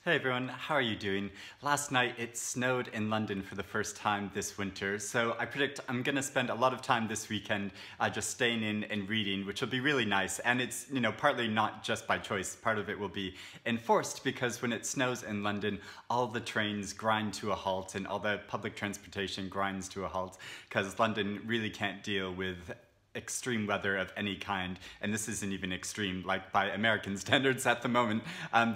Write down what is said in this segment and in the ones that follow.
Hey everyone, how are you doing? Last night it snowed in London for the first time this winter, so I predict I'm gonna spend a lot of time this weekend just staying in and reading, which will be really nice. And it's, partly not just by choice, part of it will be enforced because when it snows in London, all the trains grind to a halt and all the public transportation grinds to a halt because London really can't deal with extreme weather of any kind, and this isn't even extreme like by American standards at the moment.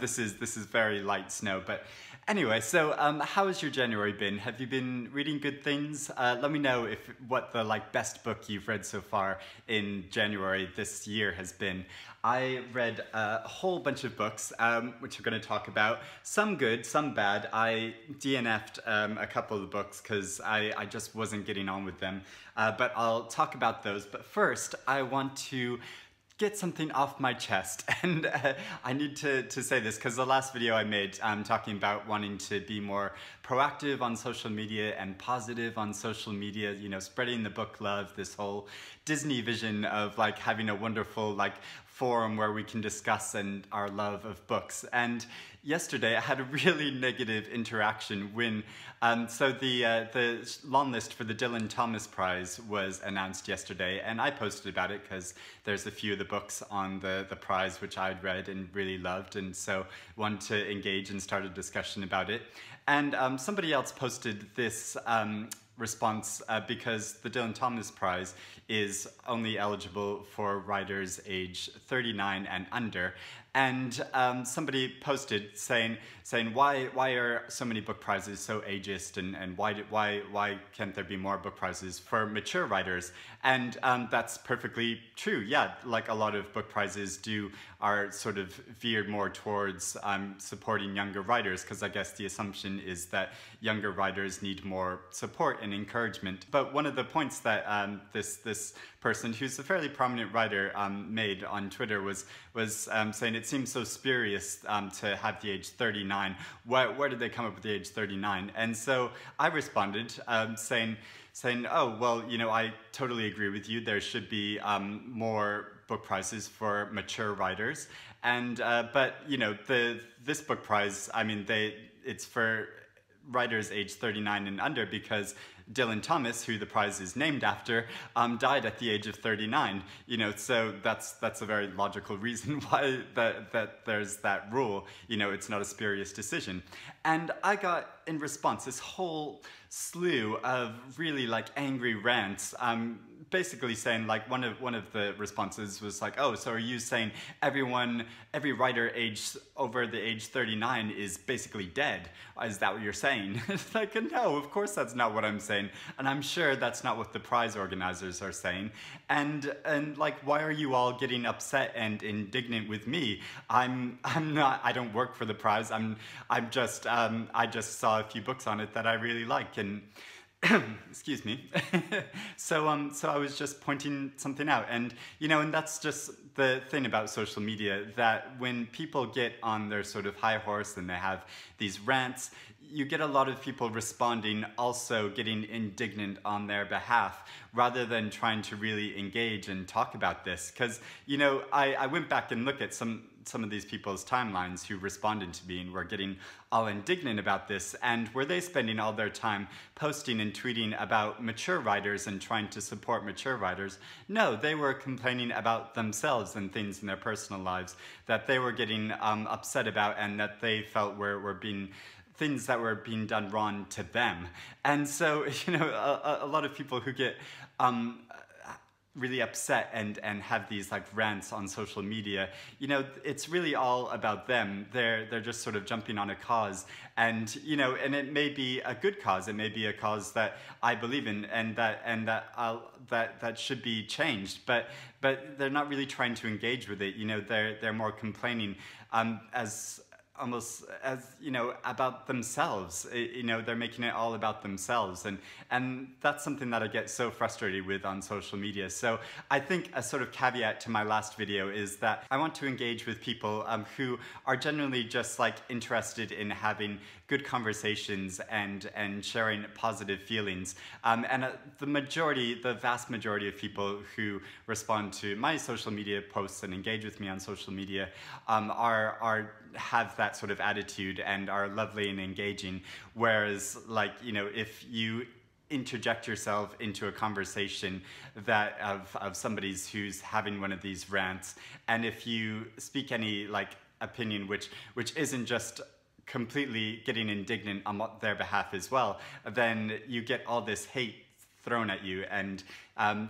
This is very light snow. But anyway, so how has your January been? Have you been reading good things? Let me know what the best book you've read so far in January this year has been. I read a whole bunch of books, which we're going to talk about. Some good, some bad. I DNF'd a couple of the books because I just wasn't getting on with them. But I'll talk about those. But first, I want to get something off my chest, and I need to say this because the last video I made talking about wanting to be more proactive on social media and positive on social media, spreading the book love, this whole Disney vision of having a wonderful forum where we can discuss our love of books. And yesterday I had a really negative interaction when so the long list for the Dylan Thomas Prize was announced yesterday, and I posted about it because there's a few of the books on the prize which I'd read and really loved, and so wanted to engage and start a discussion about it. And somebody else posted this response because the Dylan Thomas Prize is only eligible for writers age 39 and under. And somebody posted saying why are so many book prizes so ageist, and why can't there be more book prizes for mature writers? And that's perfectly true. Yeah, a lot of book prizes are sort of veered more towards supporting younger writers, because I guess the assumption is that younger writers need more support and encouragement. But one of the points that this person, who's a fairly prominent writer, made on Twitter was saying it seems so spurious to have the age 39. Where did they come up with the age 39? And so I responded saying, oh, well, I totally agree with you. There should be more book prizes for mature writers. And but this book prize, I mean, it's for writers age 39 and under because Dylan Thomas, who the prize is named after, died at the age of 39. So that's a very logical reason why that there's that rule. It's not a spurious decision. And I got in response this whole slew of really angry rants. Basically saying one of the responses was oh, so are you saying every writer over the age 39 is basically dead? Is that what you're saying? It's no, of course that's not what I'm saying, and I'm sure that's not what the prize organizers are saying. And why are you all getting upset and indignant with me? I'm not. I don't work for the prize. I just saw a few books on it that I really like, and excuse me. So I was just pointing something out, and and that's just the thing about social media, that when people get on their sort of high horse and they have these rants, you get a lot of people responding, also getting indignant on their behalf, rather than trying to really engage and talk about this. Because, I went back and looked at some of these people's timelines who responded to me and were getting all indignant about this, and were they spending all their time posting and tweeting about mature writers and trying to support mature writers? No, they were complaining about themselves and things in their personal lives that they were getting upset about, and that they felt were being things that were being done wrong to them. And so, a lot of people who get really upset and have these rants on social media, it's really all about them. They're just sort of jumping on a cause, and and it may be a good cause. It may be a cause that I believe in, and that should be changed. But they're not really trying to engage with it. They're more complaining almost as about themselves. They're making it all about themselves, and that's something that I get so frustrated with on social media. So I think a sort of caveat to my last video is that I want to engage with people who are generally just interested in having good conversations and sharing positive feelings. And the vast majority of people who respond to my social media posts and engage with me on social media are have that sort of attitude and are lovely and engaging. Whereas, like, you know, if you interject yourself into a conversation that of somebody's who's having one of these rants, and if you speak any like opinion which isn't just completely getting indignant on their behalf as well, then you get all this hate thrown at you, and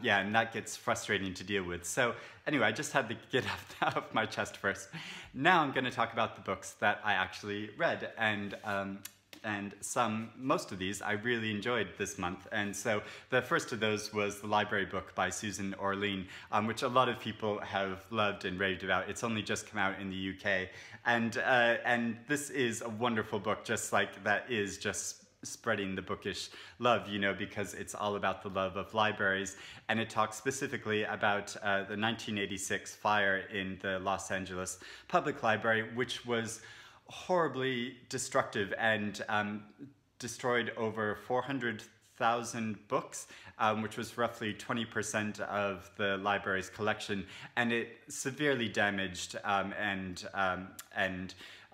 yeah, and that gets frustrating to deal with. So anyway, I just had to get that off my chest first. Now I'm going to talk about the books that I actually read, and most of these I really enjoyed this month. And so the first of those was the library book by Susan Orlean, which a lot of people have loved and raved about. It's only just come out in the UK, and this is a wonderful book, just like that is just spreading the bookish love, you know, because it's all about the love of libraries, and it talks specifically about the 1986 fire in the Los Angeles Public Library, which was horribly destructive and destroyed over 400,000 books, which was roughly 20% of the library's collection, and it severely damaged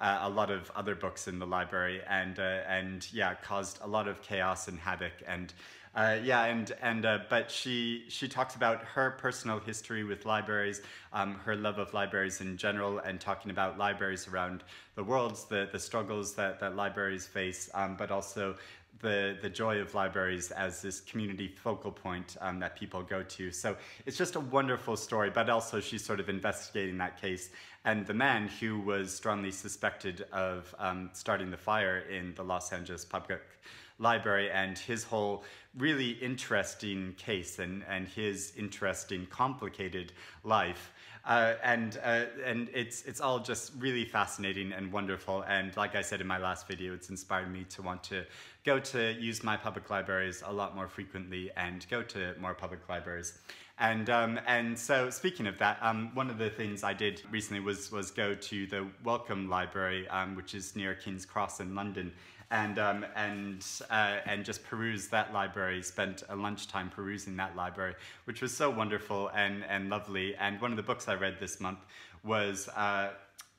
a lot of other books in the library, and yeah, caused a lot of chaos and havoc. And but she talks about her personal history with libraries, her love of libraries in general, and talking about libraries around the world, the struggles that libraries face, but also the joy of libraries as this community focal point that people go to. So it's just a wonderful story, but also she's sort of investigating that case. And the man who was strongly suspected of starting the fire in the Los Angeles Public Library, and his whole really interesting case, and his interesting, complicated life. And it's all just really fascinating and wonderful. And like I said in my last video, it's inspired me to want to go to use my public libraries a lot more frequently and go to more public libraries. And so speaking of that, one of the things I did recently was go to the Wellcome Library, which is near King's Cross in London, and just peruse that library, spent a lunchtime perusing that library, which was so wonderful and lovely. And one of the books I read this month was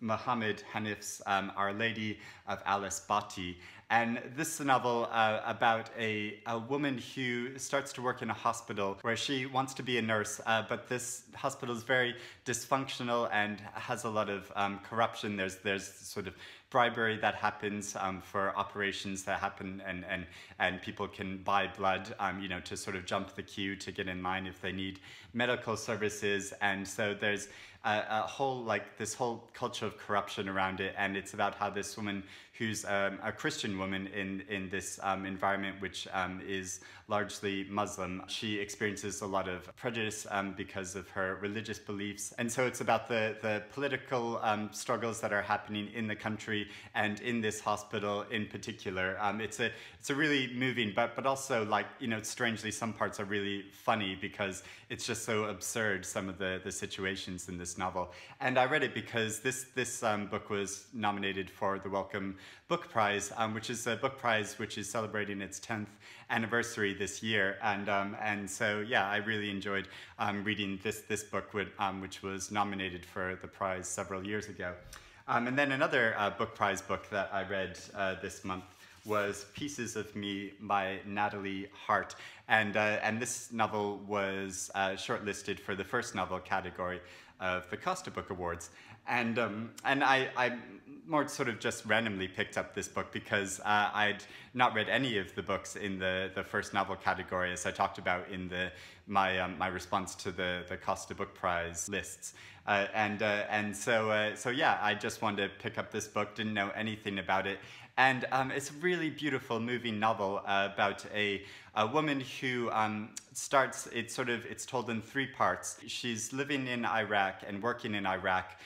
Mohammed Hanif's Our Lady of Alice Bhatti. And this is a novel about a woman who starts to work in a hospital where she wants to be a nurse, but this hospital is very dysfunctional and has a lot of corruption. There's sort of bribery that happens for operations that happen, and people can buy blood, you know, to sort of jump the queue to get in line if they need medical services. And so there's a whole, like, this whole culture of corruption around it, and it's about how this woman who's a Christian woman in this environment, which is largely Muslim, she experiences a lot of prejudice because of her religious beliefs. And so it's about the political struggles that are happening in the country and in this hospital in particular. It's a really moving, but also, like, you know, strangely, some parts are really funny because it's just so absurd, some of the situations in this novel. And I read it because this book was nominated for the Wellcome Book Prize, which is a book prize which is celebrating its 10th anniversary this year. And so, yeah, I really enjoyed reading this book, which was nominated for the prize several years ago. And then another book prize book that I read this month was Pieces of Me by Natalie, Hart. And this novel was shortlisted for the first novel category of the Costa Book Awards. And I more sort of just randomly picked up this book because I'd not read any of the books in the first novel category, as I talked about in my response to the Costa Book Prize lists. So yeah, I just wanted to pick up this book, didn't know anything about it. And it's a really beautiful, moving novel about a woman who it's told in 3 parts. She's living in Iraq and working in Iraq,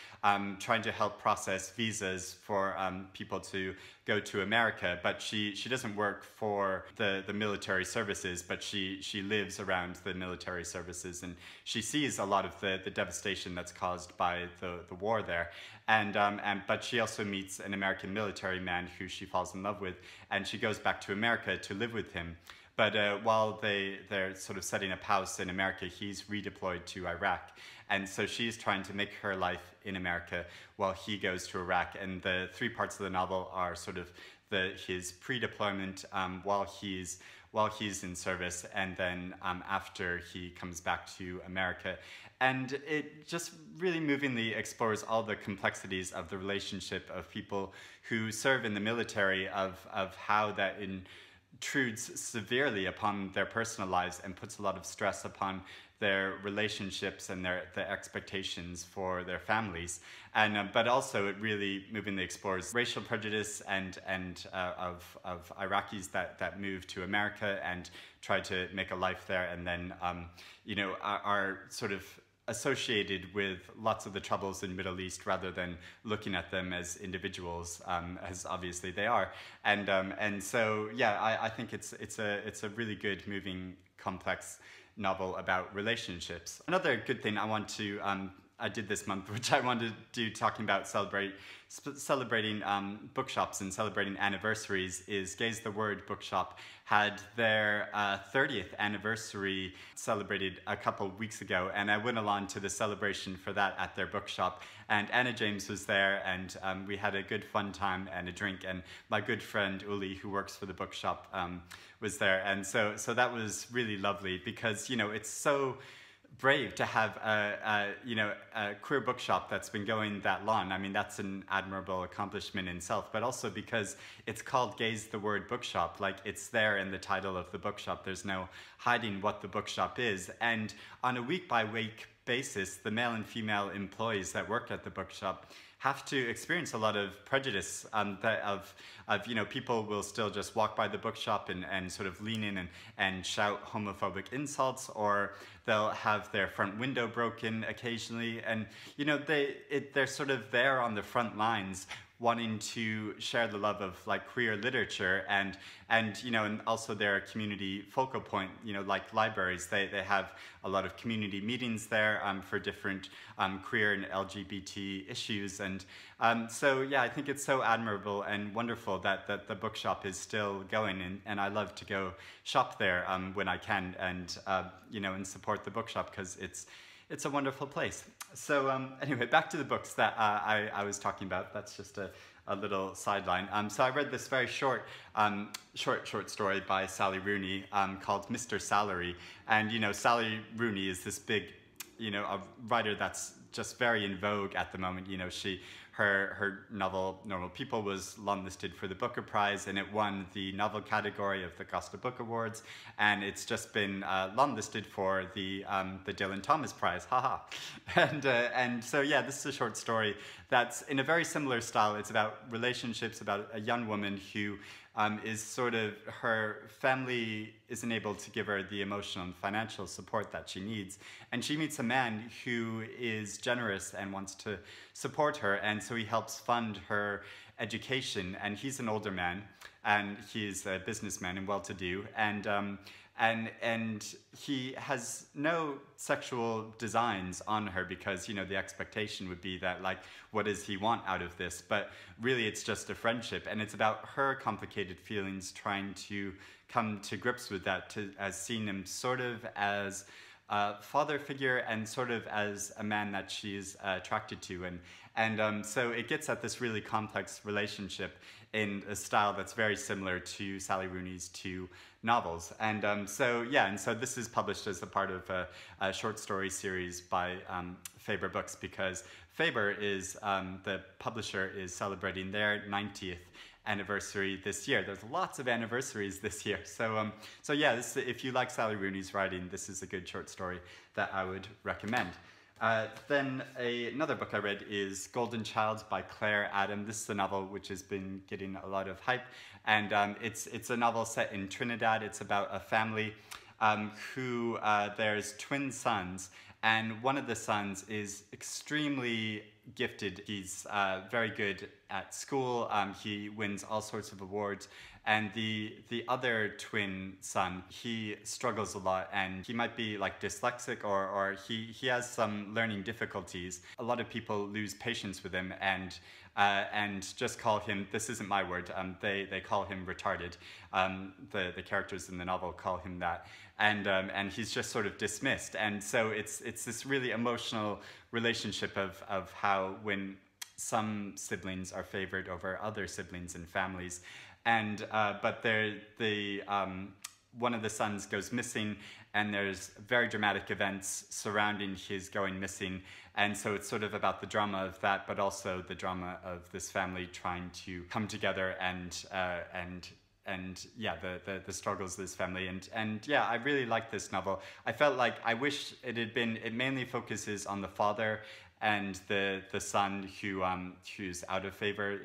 trying to help process visas for people to go to America, but she doesn't work for the military services, but she lives around the military services, and she sees a lot of the devastation that's caused by the war there. But she also meets an American military man who she falls in love with, and she goes back to America to live with him. But while they're sort of setting up house in America, he's redeployed to Iraq. and so she's trying to make her life in America while he goes to Iraq. And the three parts of the novel are sort of his pre-deployment, while he's in service, and then after he comes back to America. And it just really movingly explores all the complexities of the relationship of people who serve in the military, of how that intrudes severely upon their personal lives and puts a lot of stress upon their relationships and the expectations for their families. And but also it really movingly explores racial prejudice and of Iraqis that move to America and try to make a life there, and then are sort of associated with lots of the troubles in Middle East rather than looking at them as individuals, as obviously they are. And so yeah, I think it's a really good, moving, complex novel about relationships. Another good thing I did this month, which I wanted to do, talking about celebrating bookshops and celebrating anniversaries, is Gaze the Word Bookshop had their 30th anniversary celebrated a couple weeks ago, and I went along to the celebration for that at their bookshop, and Anna James was there, and we had a good fun time and a drink, and my good friend Uli, who works for the bookshop, was there, and so that was really lovely, because it's so brave to have a queer bookshop that's been going that long. I mean, that's an admirable accomplishment in itself, but also because it's called Gaze the Word Bookshop, like it's there in the title of the bookshop. There's no hiding what the bookshop is. And on a week-by-week basis, the male and female employees that work at the bookshop have to experience a lot of prejudice, people will still just walk by the bookshop and sort of lean in and shout homophobic insults, or they'll have their front window broken occasionally, and they're sort of there on the front lines wanting to share the love of like queer literature, and also their community focal point, like libraries. They have a lot of community meetings there for different queer and LGBT issues, and so yeah, I think it's so admirable and wonderful that the bookshop is still going, and I love to go shop there when I can, and and support the bookshop, because it's a wonderful place. So anyway, back to the books that I was talking about. That's just a little sideline. So I read this very short story by Sally Rooney called Mr. Salary. And Sally Rooney is this big, a writer that's just very in vogue at the moment. Her novel Normal People was longlisted for the Booker Prize, and it won the novel category of the Costa Book Awards, and it's just been longlisted for the Dylan Thomas Prize, haha. And so yeah, this is a short story that's in a very similar style. It's about relationships, about a young woman who is sort of, her family isn't able to give her the emotional and financial support that she needs. And she meets a man who is generous and wants to support her, and so he helps fund her education. And he's an older man, and he's a businessman and well-to-do, and he has no sexual designs on her, because the expectation would be that, like, what does he want out of this? But really it's just a friendship, and it's about her complicated feelings, trying to come to grips with that, as seeing him sort of as a father figure and sort of as a man that she's attracted to, and so it gets at this really complex relationship in a style that's very similar to Sally Rooney's two novels. And so this is published as a part of a short story series by Faber Books, because Faber is, the publisher, is celebrating their 90th anniversary this year. There's lots of anniversaries this year. So yeah, if you like Sally Rooney's writing, this is a good short story that I would recommend. Then another book I read is Golden Child by Claire Adam. This is a novel which has been getting a lot of hype, and it's a novel set in Trinidad. It's about a family who, there's twin sons, and one of the sons is extremely gifted. He's very good at school. He wins all sorts of awards And the other twin son, he struggles a lot, and he might be like dyslexic, or he has some learning difficulties. A lot of people lose patience with him and just call him, this isn't my word, they call him retarded. The characters in the novel call him that. And he's just sort of dismissed. And so it's this really emotional relationship of how when some siblings are favored over other siblings and families. And but one of the sons goes missing, and there's very dramatic events surrounding his going missing. And so it's sort of about the drama of that, but also the drama of this family trying to come together and yeah, the struggles of this family. And yeah, I really like this novel. I felt like I wish it mainly focuses on the father and the son who's out of favor.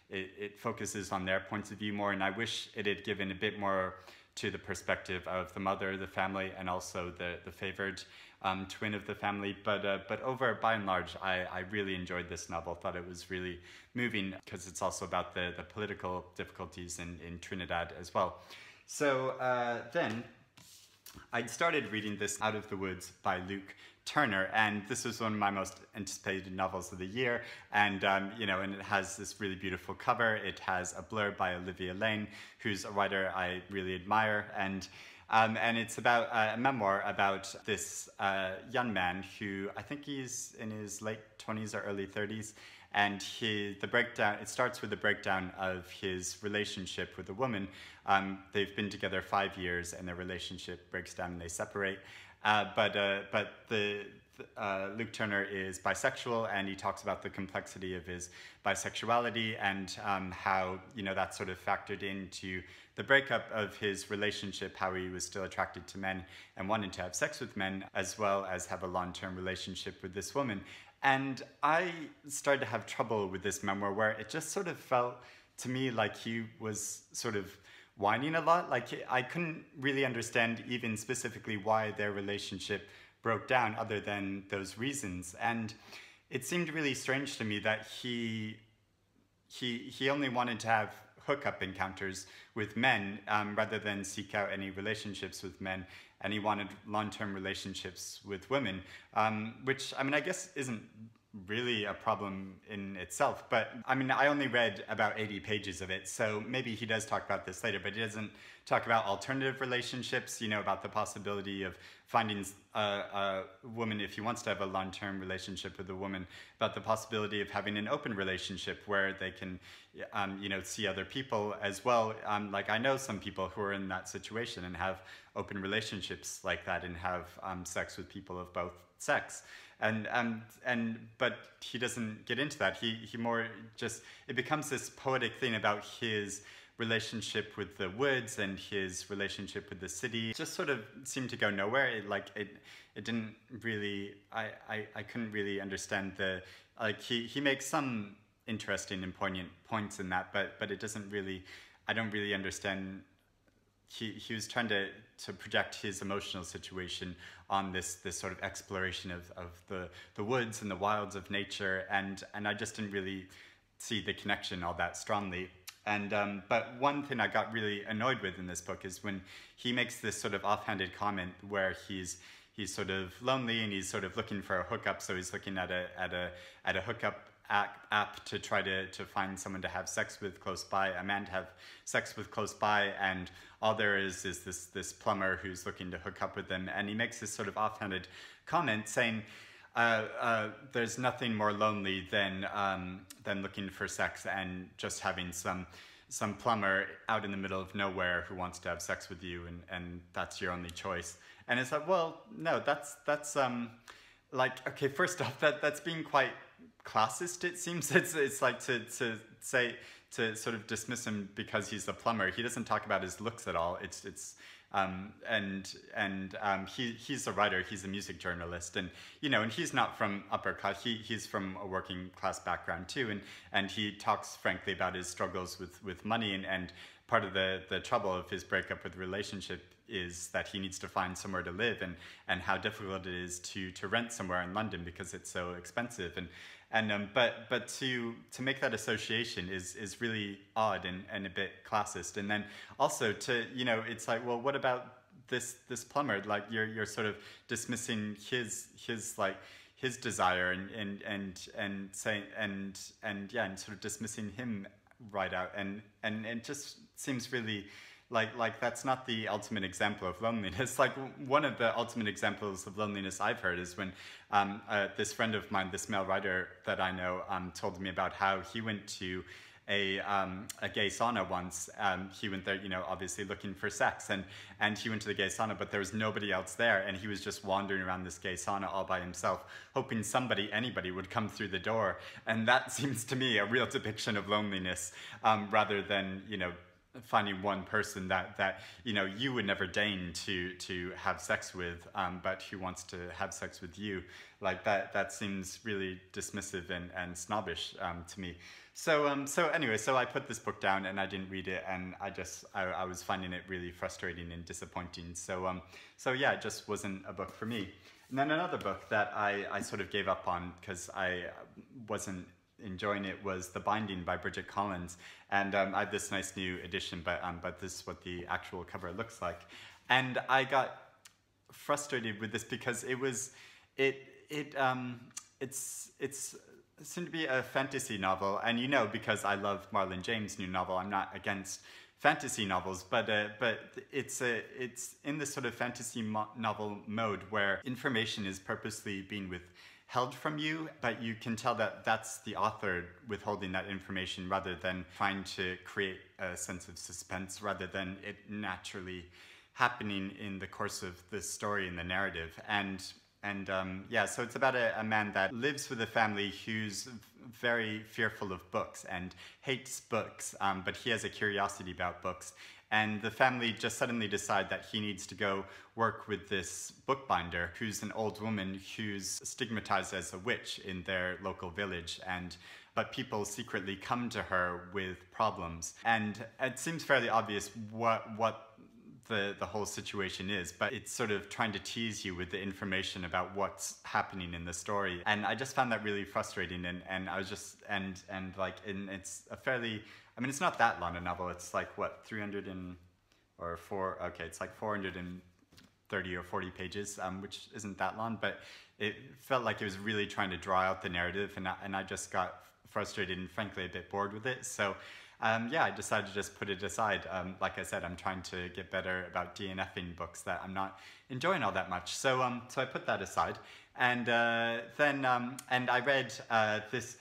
It focuses on their points of view more, and I wish it had given a bit more to the perspective of the mother, the family, and also the favored twin of the family. But by and large, I really enjoyed this novel. Thought it was really moving because it's also about the political difficulties in Trinidad as well. So then I'd started reading this Out of the Woods by Luke Turner, and this was one of my most anticipated novels of the year. And and it has this really beautiful cover. It has a blurb by Olivia Lane, who's a writer I really admire, and it's about a memoir about this young man who I think he's in his late 20s or early 30s, and it starts with the breakdown of his relationship with a woman. They've been together 5 years, and their relationship breaks down and they separate. But Luke Turner is bisexual, and he talks about the complexity of his bisexuality and how that sort of factored into the breakup of his relationship, how he was still attracted to men and wanted to have sex with men, as well as have a long-term relationship with this woman. And I started to have trouble with this memoir, where it just sort of felt to me like he was sort of whining a lot. Like I couldn't really understand even specifically why their relationship broke down, other than those reasons. And it seemed really strange to me that he only wanted to have hookup encounters with men rather than seek out any relationships with men, and he wanted long-term relationships with women, which I guess isn't really a problem in itself. But I only read about 80 pages of it, so maybe he does talk about this later, but he doesn't talk about alternative relationships, about the possibility of finding a woman, if he wants to have a long-term relationship with a woman, about the possibility of having an open relationship where they can see other people as well. Like I know some people who are in that situation and have open relationships like that and have sex with people of both sex. But he doesn't get into that. He more just, it becomes this poetic thing about his relationship with the woods and his relationship with the city. It just sort of seemed to go nowhere. It didn't really, I couldn't really understand he makes some interesting and poignant points in that, but it doesn't really, I don't really understand. He was trying to project his emotional situation on this sort of exploration of the woods and the wilds of nature, and I just didn't really see the connection all that strongly. But one thing I got really annoyed with in this book is when he makes this sort of offhanded comment where he's sort of lonely and he's sort of looking for a hookup, so he's looking at a hookup app to try to find someone to have sex with close by, a man to have sex with close by, and all there is this plumber who's looking to hook up with them, and he makes this sort of offhanded comment saying there's nothing more lonely than looking for sex and just having some plumber out in the middle of nowhere who wants to have sex with you, and that's your only choice. And it's like, well, no, that's like, okay, first off, that's being quite classist, it seems. It's like to say, to sort of dismiss him because he's a plumber. He doesn't talk about his looks at all. He's a writer, he's a music journalist, and and he's not from upper class, he's from a working class background too, and he talks frankly about his struggles with money, and part of the trouble of his breakup with the relationship is that he needs to find somewhere to live, and how difficult it is to rent somewhere in London because it's so expensive. But to make that association is really odd and a bit classist. And then also to, you know, it's like, well, what about this plumber? Like you're sort of dismissing his like his desire and saying and sort of dismissing him right out, and it just seems really like that's not the ultimate example of loneliness. Like one of the ultimate examples of loneliness I've heard is when this friend of mine, this male writer that I know, told me about how he went to a gay sauna once. He went there, you know, obviously looking for sex, and he went to the gay sauna, but there was nobody else there, and he was just wandering around this gay sauna all by himself, hoping anybody would come through the door. And that seems to me a real depiction of loneliness, rather than, you know, finding one person that you know you would never deign to have sex with, but who wants to have sex with you. Like that seems really dismissive and snobbish to me. So anyway, so I put this book down and I didn't read it, and I was finding it really frustrating and disappointing. So yeah, it just wasn't a book for me. And then another book that I sort of gave up on because I wasn't enjoying it was The Binding by Bridget Collins, and I have this nice new edition, but this is what the actual cover looks like. And I got frustrated with this because it's seemed to be a fantasy novel, and you know, because I love Marlon James' new novel, I'm not against fantasy novels, but it's in this sort of fantasy novel mode where information is purposely being withheld from you, but you can tell that that's the author withholding that information rather than trying to create a sense of suspense, rather than it naturally happening in the course of the story and the narrative. And yeah, so it's about a man that lives with a family who's very fearful of books and hates books, but he has a curiosity about books. And the family just suddenly decide that he needs to go work with this bookbinder, who's an old woman who's stigmatized as a witch in their local village. But people secretly come to her with problems. And it seems fairly obvious what the whole situation is, but it's sort of trying to tease you with the information about what's happening in the story. And I just found that really frustrating, and I was just, it's a fairly, I mean, it's not that long a novel. It's like, what, 430 or 40 pages, which isn't that long, but it felt like it was really trying to draw out the narrative, and I just got frustrated and frankly a bit bored with it. So yeah, I decided to just put it aside. Like I said, I'm trying to get better about DNFing books that I'm not enjoying all that much. So I put that aside, and then I read this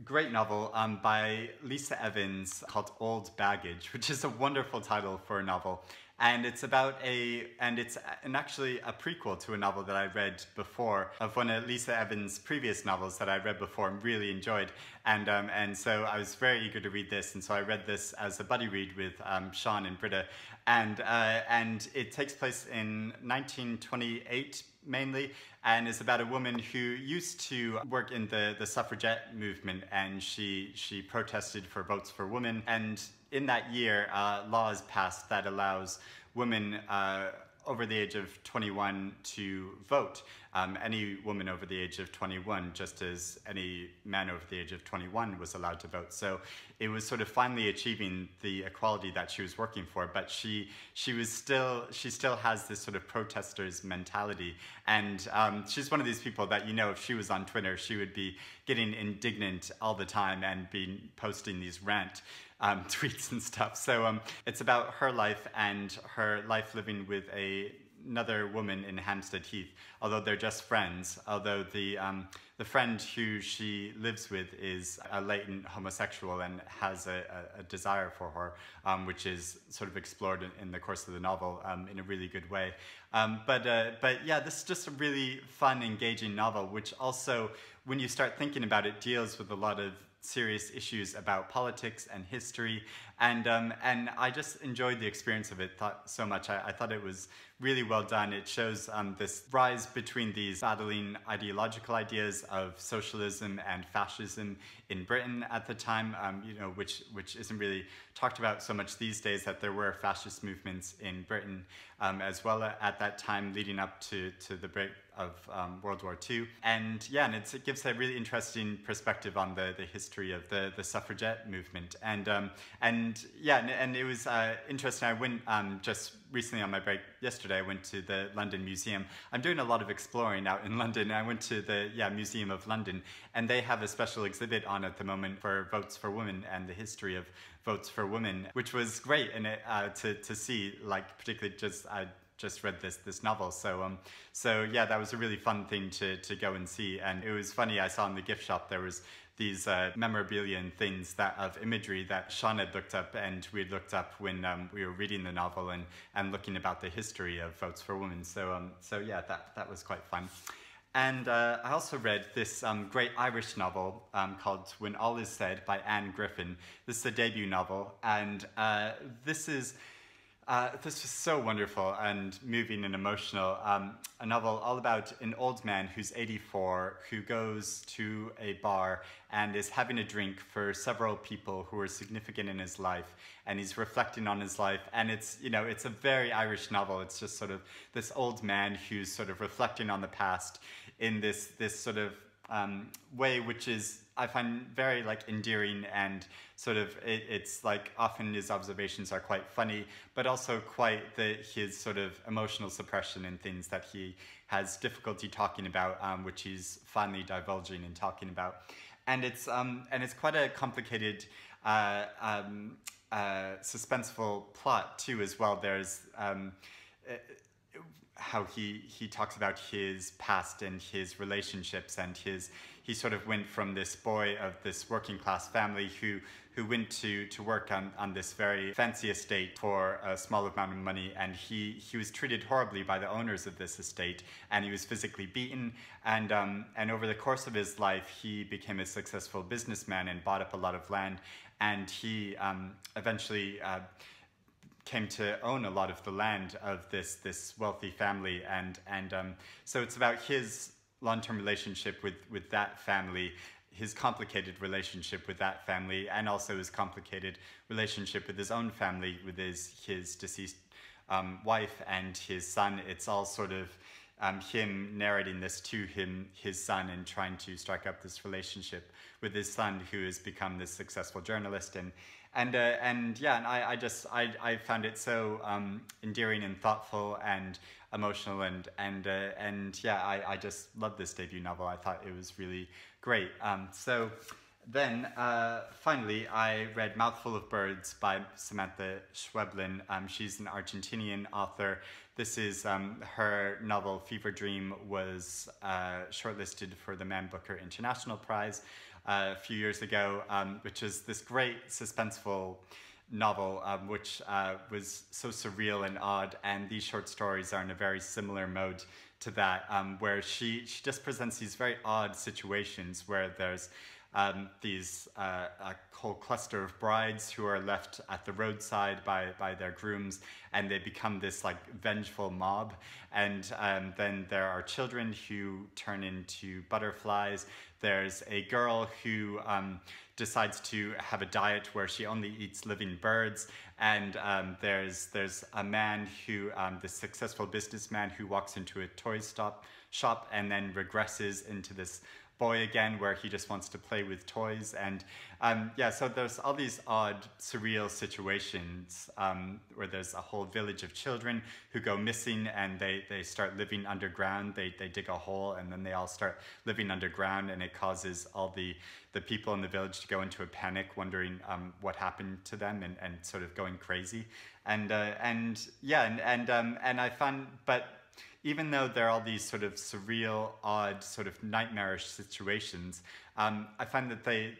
great novel by Lissa Evans called Old Baggage, which is a wonderful title for a novel. And it's about actually a prequel to a novel that I read before, of one of Lissa Evans' previous novels that I read before and really enjoyed. And so I was very eager to read this, and so I read this as a buddy read with Sean and Britta. And it takes place in 1928 mainly, and is about a woman who used to work in the suffragette movement, and she protested for votes for women. And in that year, laws passed that allows women over the age of 21 to vote. Any woman over the age of 21, just as any man over the age of 21 was allowed to vote. So it was sort of finally achieving the equality that she was working for, but she still has this sort of protester's mentality. And she's one of these people that, you know, if she was on Twitter, she would be getting indignant all the time and be posting these rant tweets and stuff. So it's about her life and her life living with another woman in Hampstead Heath, although they're just friends. Although the friend who she lives with is a latent homosexual and has a desire for her, which is sort of explored in the course of the novel in a really good way. But yeah, this is just a really fun, engaging novel, which also, when you start thinking about it, deals with a lot of serious issues about politics and history, and I just enjoyed the experience of it so much. I thought it was really well done. It shows this rise between these battling ideological ideas of socialism and fascism in Britain at the time, you know, which isn't really talked about so much these days, that there were fascist movements in Britain as well at that time, leading up to the break of World War II. And yeah, and it gives a really interesting perspective on the history of the suffragette movement. And yeah, and it was interesting. I went just recently on my break yesterday, I went to the London Museum. I'm doing a lot of exploring out in London. I went to the Museum of London, and they have a special exhibit on at the moment for Votes for Women and the history of Votes for Women, which was great, and to see, like, particularly I just read this novel, so yeah, that was a really fun thing to go and see. And it was funny, I saw in the gift shop there was these memorabilia and things of imagery that Sean had looked up, and we had looked up when we were reading the novel and looking about the history of Votes for Women. So yeah, that was quite fun. And I also read this great Irish novel called When All Is Said by Anne Griffin. This is a debut novel, and this was so wonderful and moving and emotional. A novel all about an old man who's 84, who goes to a bar and is having a drink for several people who are significant in his life, and he's reflecting on his life. And it's, you know, it's a very Irish novel. It's just sort of this old man who's sort of reflecting on the past in this sort of way, which is, I find, very like endearing, and sort of it's like often his observations are quite funny, but also quite his sort of emotional suppression and things that he has difficulty talking about, which he's finally divulging and talking about. And it's quite a complicated suspenseful plot too as well. There's how he talks about his past and his relationships, and he sort of went from this boy of this working class family who went to work on this very fancy estate for a small amount of money, and he was treated horribly by the owners of this estate, and he was physically beaten, and over the course of his life he became a successful businessman and bought up a lot of land, and he eventually came to own a lot of the land of this wealthy family, and so it's about his long-term relationship with that family, his complicated relationship with that family, and also his complicated relationship with his own family, with his deceased wife and his son. It's all sort of him narrating this to his son, and trying to strike up this relationship with his son, who has become this successful journalist. And I found it so endearing and thoughtful and emotional, and yeah, I just loved this debut novel. I thought it was really great. So then finally I read Mouthful of Birds by Samanta Schweblin. She's an Argentinian author. This is her novel Fever Dream was shortlisted for the Man Booker International Prize a few years ago, which is this great suspenseful novel, which was so surreal and odd, and these short stories are in a very similar mode to that, where she just presents these very odd situations where there's a whole cluster of brides who are left at the roadside by their grooms, and they become this like vengeful mob, and then there are children who turn into butterflies. There's a girl who decides to have a diet where she only eats living birds, and there's a man who, this successful businessman who walks into a toy shop and then regresses into this boy again, where he just wants to play with toys. And yeah, so there's all these odd, surreal situations where there's a whole village of children who go missing, and they start living underground. They dig a hole, and then they all start living underground, and it causes all the people in the village to go into a panic, wondering what happened to them, and sort of going crazy. And I found, but even though there are all these sort of surreal, odd, sort of nightmarish situations, I find that a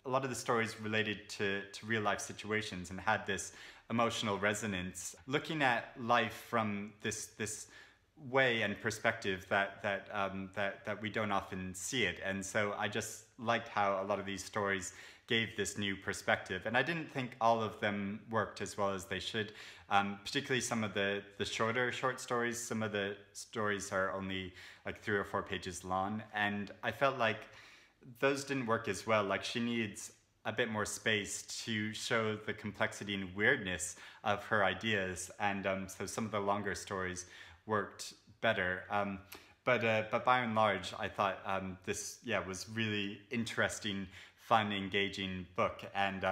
lot of the stories related to real life situations and had this emotional resonance, looking at life from this way and perspective that we don't often see it. And so I just liked how a lot of these stories gave this new perspective. And I didn't think all of them worked as well as they should, particularly some of the shorter short stories. Some of the stories are only like 3 or 4 pages long, and I felt like those didn't work as well. Like, she needs a bit more space to show the complexity and weirdness of her ideas, and so some of the longer stories worked better. But by and large, I thought this was really interesting, fun, engaging book, and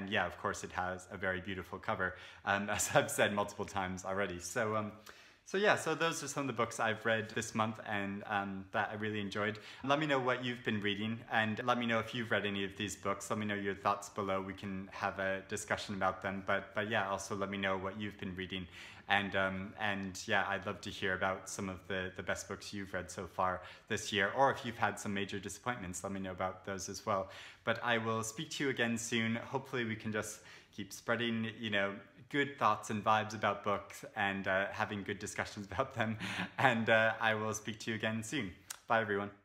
yeah, of course, it has a very beautiful cover, as I've said multiple times already. So yeah, so those are some of the books I've read this month and that I really enjoyed. Let me know what you've been reading, and let me know if you've read any of these books. Let me know your thoughts below. We can have a discussion about them. But yeah, also let me know what you've been reading. And yeah, I'd love to hear about some of the best books you've read so far this year, or if you've had some major disappointments, let me know about those as well. But I will speak to you again soon. Hopefully we can just keep spreading, good thoughts and vibes about books, and having good discussions about them. And I will speak to you again soon. Bye, everyone.